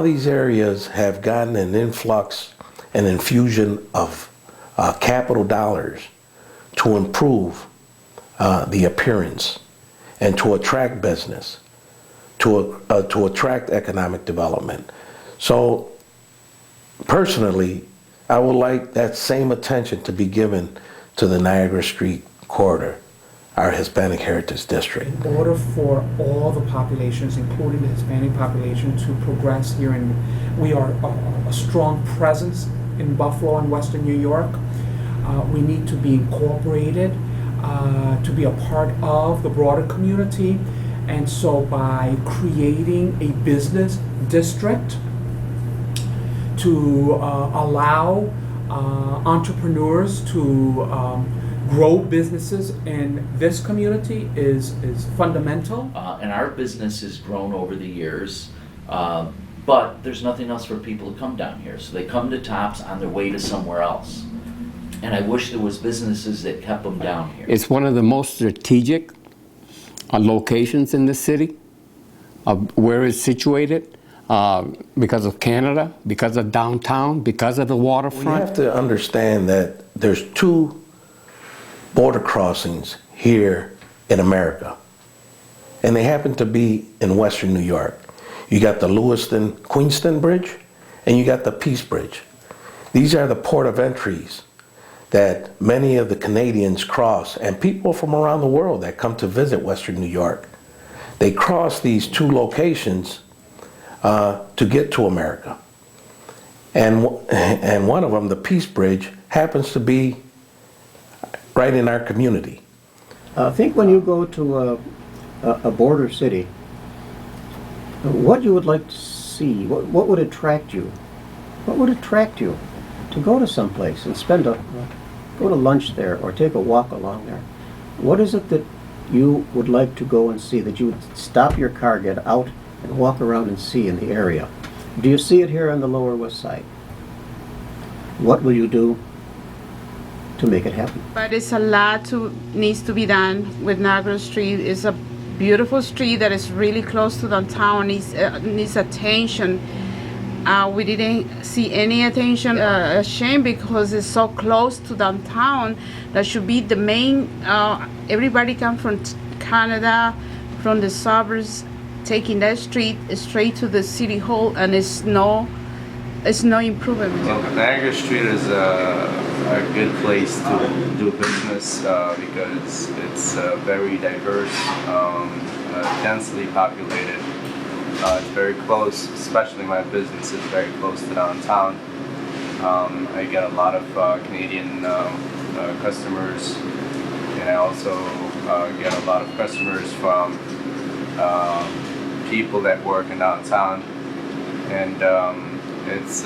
all these areas have gotten an influx, an infusion of capital dollars to improve the appearance and to attract business, to attract economic development. So personally, I would like that same attention to be given to the Niagara Street Corridor, our Hispanic Heritage District. In order for all the populations, including the Hispanic population, to progress here, and we are a strong presence in Buffalo and Western New York, we need to be incorporated, to be a part of the broader community. And so by creating a business district to allow entrepreneurs to grow businesses in this community is fundamental. And our business has grown over the years, but there's nothing else for people to come down here. So they come to Tops on their way to somewhere else. And I wish there was businesses that kept them down here. It's one of the most strategic locations in the city of where it's situated, because of Canada, because of downtown, because of the waterfront. We have to understand that there's two border crossings here in America, and they happen to be in Western New York. You got the Lewiston-Queenston Bridge, and you got the Peace Bridge. These are the port of entries that many of the Canadians cross, and people from around the world that come to visit Western New York. They cross these two locations to get to America. And one of them, the Peace Bridge, happens to be right in our community. I think when you go to a border city, what you would like to see, what would attract you? What would attract you to go to someplace and go to lunch there or take a walk along there? What is it that you would like to go and see, that you would stop your car, get out and walk around and see in the area? Do you see it here on the Lower West Side? What will you do to make it happen? But it's a lot needs to be done with Niagara Street. It's a beautiful street that is really close to downtown. Needs attention. We didn't see any attention. A shame, because it's so close to downtown. That should be the main. Everybody come from Canada, from the suburbs, taking that street straight to the city hall, and it's no improvement. Well, Niagara Street is a good place to do business because it's very diverse, densely populated. It's very close, especially my business is very close to downtown. I get a lot of Canadian customers, and I also get a lot of customers from people that work in downtown, and it's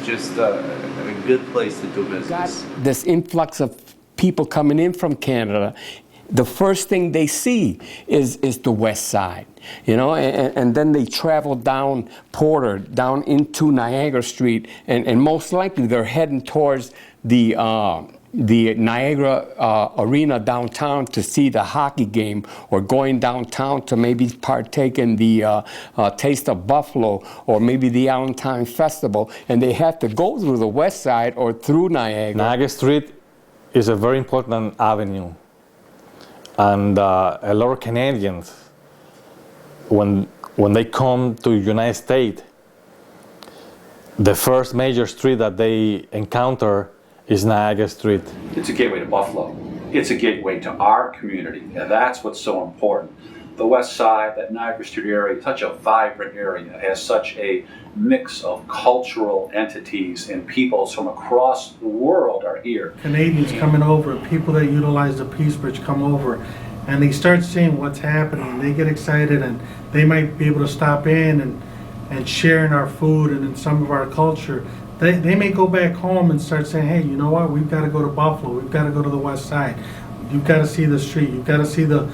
just a good place to do business. This influx of people coming in from Canada, the first thing they see is the West Side, you know, and then they travel down Porter, down into Niagara Street, and most likely they're heading towards the Niagara Arena downtown to see the hockey game, or going downtown to maybe partake in the Taste of Buffalo, or maybe the Allentown Festival, and they have to go through the West Side or through Niagara. Niagara Street is a very important avenue, and a lot of Canadians, when they come to the United States, the first major street that they encounter is Niagara Street. It's a gateway to Buffalo. It's a gateway to our community, and that's what's so important. The West Side, that Niagara Street area, such a vibrant area, has such a mix of cultural entities, and peoples from across the world are here. Canadians coming over, people that utilize the Peace Bridge come over, and they start seeing what's happening. They get excited, and they might be able to stop in and share in our food and in some of our culture. They may go back home and start saying, hey, you know what, we've got to go to Buffalo, we've got to go to the West Side. You've got to see the street, you've got to see the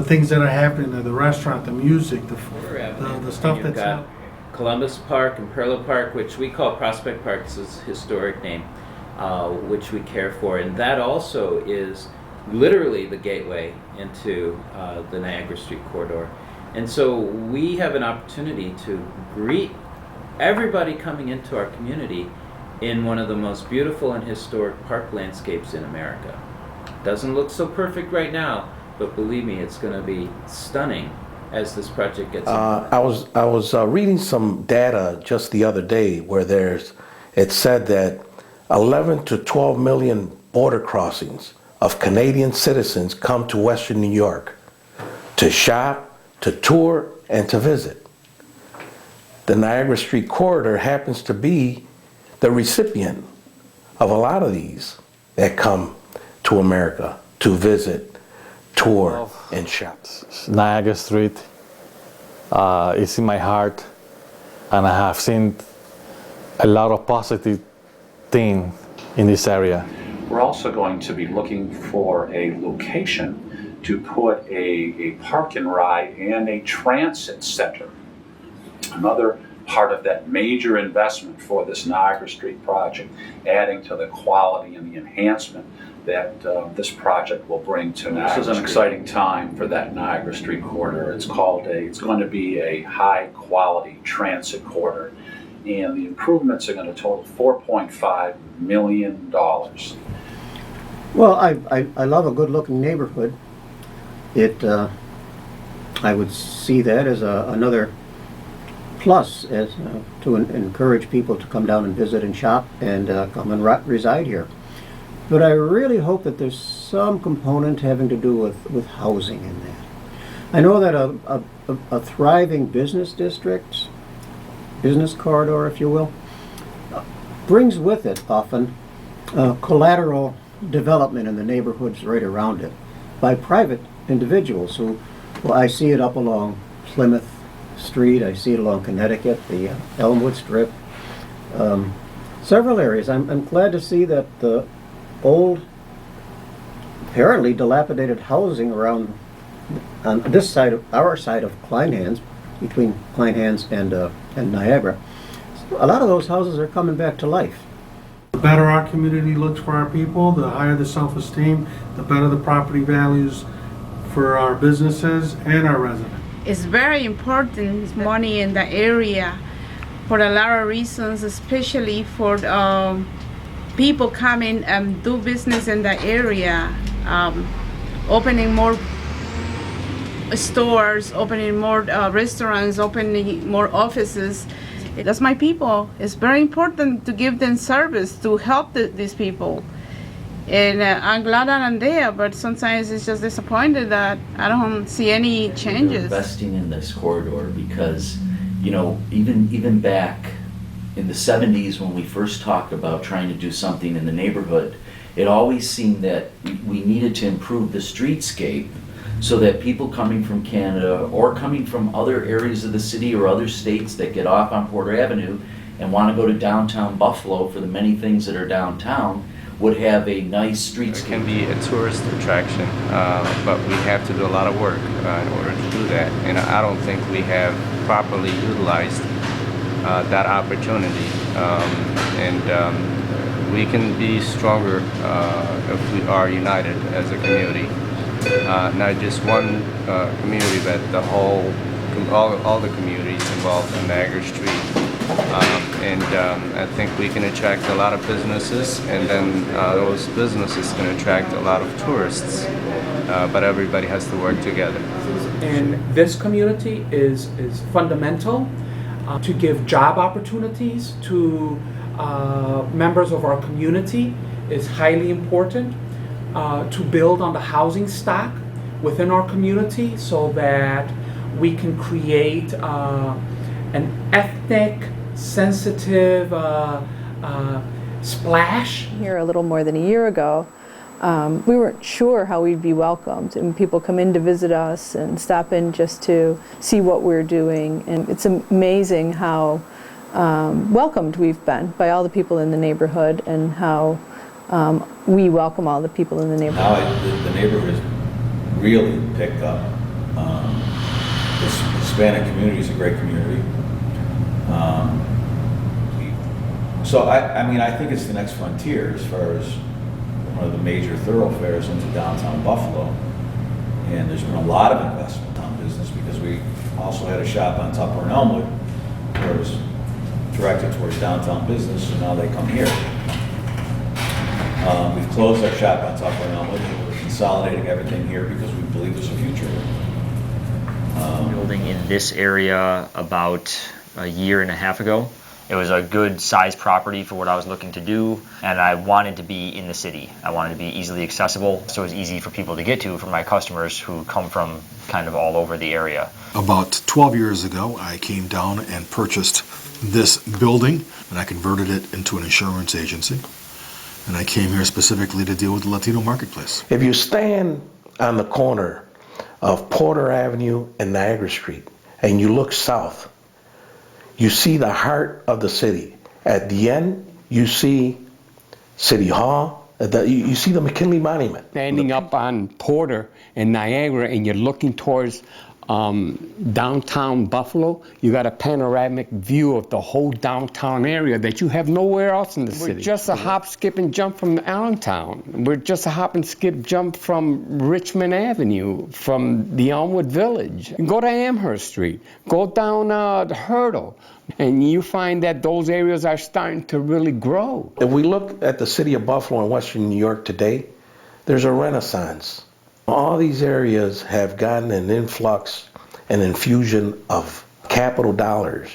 things that are happening there, the restaurant, the music, the stuff that's out. Columbus Park and Perlow Park, which we call Prospect Park, is its historic name, which we care for. And that also is literally the gateway into the Niagara Street corridor. And so we have an opportunity to greet everybody coming into our community in one of the most beautiful and historic park landscapes in America. Doesn't look so perfect right now, but believe me, it's going to be stunning as this project gets I was reading some data just the other day where it said that 11 to 12 million border crossings of Canadian citizens come to Western New York to shop, to tour, and to visit. The Niagara Street Corridor happens to be the recipient of a lot of these that come to America to visit, tour, and shop. Niagara Street is in my heart, and I have seen a lot of positive things in this area. We're also going to be looking for a location to put a park and ride and a transit center. Another part of that major investment for this Niagara Street project, adding to the quality and the enhancement that this project will bring to Niagara. This is an exciting time for that Niagara Street corridor. It's going to be a high quality transit corridor, and the improvements are going to total $4.5 million. Well, I love a good-looking neighborhood. I would see that as another plus as to encourage people to come down and visit and shop and come and reside here. But I really hope that there's some component having to do with housing in that. I know that a thriving business district, business corridor, if you will, brings with it often collateral development in the neighborhoods right around it by private individuals who, well, I see it up along Plymouth Street, I see it along Connecticut, the Elmwood Strip, several areas. I'm glad to see that the old, apparently dilapidated housing around on this side of our side of Kleinhans, between Kleinhans and Niagara. So a lot of those houses are coming back to life. The better our community looks for our people, the higher the self-esteem, the better the property values for our businesses and our residents. It's very important money in the area for a lot of reasons, especially for people coming and do business in the area, opening more stores, opening more restaurants, opening more offices. That's my people. It's very important to give them service, to help these people. And I'm glad that I'm there, but sometimes it's just disappointed that I don't see any changes. We're investing in this corridor because, you know, even back in the 70s when we first talked about trying to do something in the neighborhood, it always seemed that we needed to improve the streetscape so that people coming from Canada or coming from other areas of the city or other states that get off on Porter Avenue and want to go to downtown Buffalo for the many things that are downtown would have a nice streetscape. It can be a tourist attraction, but we have to do a lot of work in order to do that. And I don't think we have properly utilized that opportunity. We can be stronger if we are united as a community. Not just one community, but the all the communities involved in Niagara Street. I think we can attract a lot of businesses, and then those businesses can attract a lot of tourists. But everybody has to work together. And this community is fundamental to give job opportunities to members of our community. Is highly important to build on the housing stock within our community so that we can create an ethnic sensitive splash. Here a little more than a year ago, we weren't sure how we'd be welcomed, and people come in to visit us and stop in just to see what we're doing, and it's amazing how welcomed we've been by all the people in the neighborhood and how we welcome all the people in the neighborhood. Now the neighborhood has really picked up. The Hispanic community is a great community. So I think it's the next frontier as far as one of the major thoroughfares into downtown Buffalo. And there's been a lot of investment on business because we also had a shop on Tupper and Elmwood, where it was directed towards downtown business, and now they come here. We've closed our shop on Tupper and Elmwood, and we're consolidating everything here because we believe there's a future here. Building in this area about a year and a half ago. It was a good size property for what I was looking to do, and I wanted to be in the city. I wanted to be easily accessible, so it was easy for people to get to, for my customers who come from kind of all over the area. About 12 years ago, I came down and purchased this building, and I converted it into an insurance agency. And I came here specifically to deal with the Latino marketplace. If you stand on the corner of Porter Avenue and Niagara Street, and you look south, you see the heart of the city. At the end, you see City Hall, you see the McKinley Monument. Standing up on Porter and Niagara, and you're looking towards downtown Buffalo, you got a panoramic view of the whole downtown area that you have nowhere else in the city. We're just a hop, skip, and jump from Allentown. We're just a hop and skip jump from Richmond Avenue, from the Elmwood Village. Go to Amherst Street, go down Hurdle, and you find that those areas are starting to really grow. If we look at the city of Buffalo and Western New York today, there's a renaissance. All these areas have gotten an influx, an infusion of capital dollars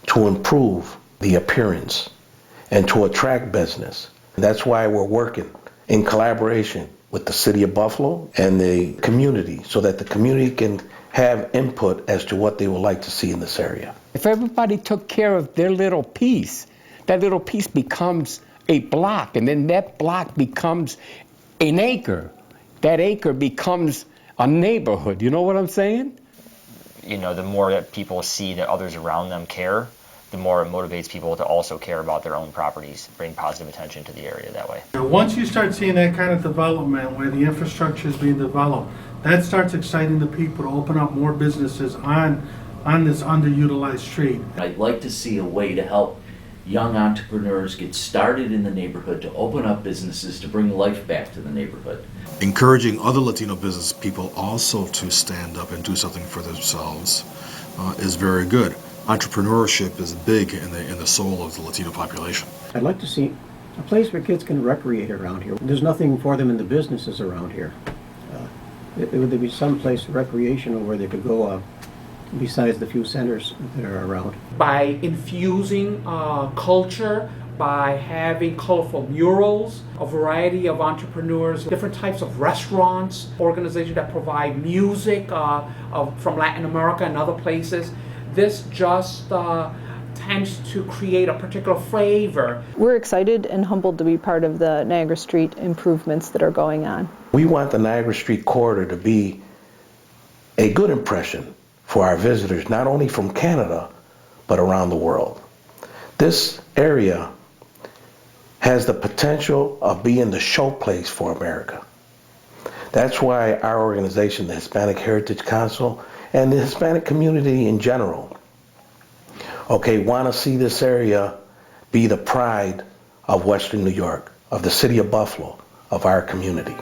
to improve the appearance and to attract business. That's why we're working in collaboration with the city of Buffalo and the community, so that the community can have input as to what they would like to see in this area. If everybody took care of their little piece, that little piece becomes a block, and then that block becomes an acre. That acre becomes a neighborhood. You know what I'm saying? You know, the more that people see that others around them care, the more it motivates people to also care about their own properties, bring positive attention to the area that way. Once you start seeing that kind of development where the infrastructure is being developed, that starts exciting the people to open up more businesses on this underutilized street. I'd like to see a way to help young entrepreneurs get started in the neighborhood, to open up businesses, to bring life back to the neighborhood. Encouraging other Latino business people also to stand up and do something for themselves is very good. Entrepreneurship is big in the soul of the Latino population. I'd like to see a place where kids can recreate around here. There's nothing for them in the businesses around here. Would there be some place recreational where they could go besides the few centers that are around? By infusing culture, by having colorful murals, a variety of entrepreneurs, different types of restaurants, organizations that provide music from Latin America and other places. This just tends to create a particular flavor. We're excited and humbled to be part of the Niagara Street improvements that are going on. We want the Niagara Street Corridor to be a good impression for our visitors, not only from Canada, but around the world. This area has the potential of being the showplace for America. That's why our organization, the Hispanic Heritage Council, and the Hispanic community in general, want to see this area be the pride of Western New York, of the city of Buffalo, of our community.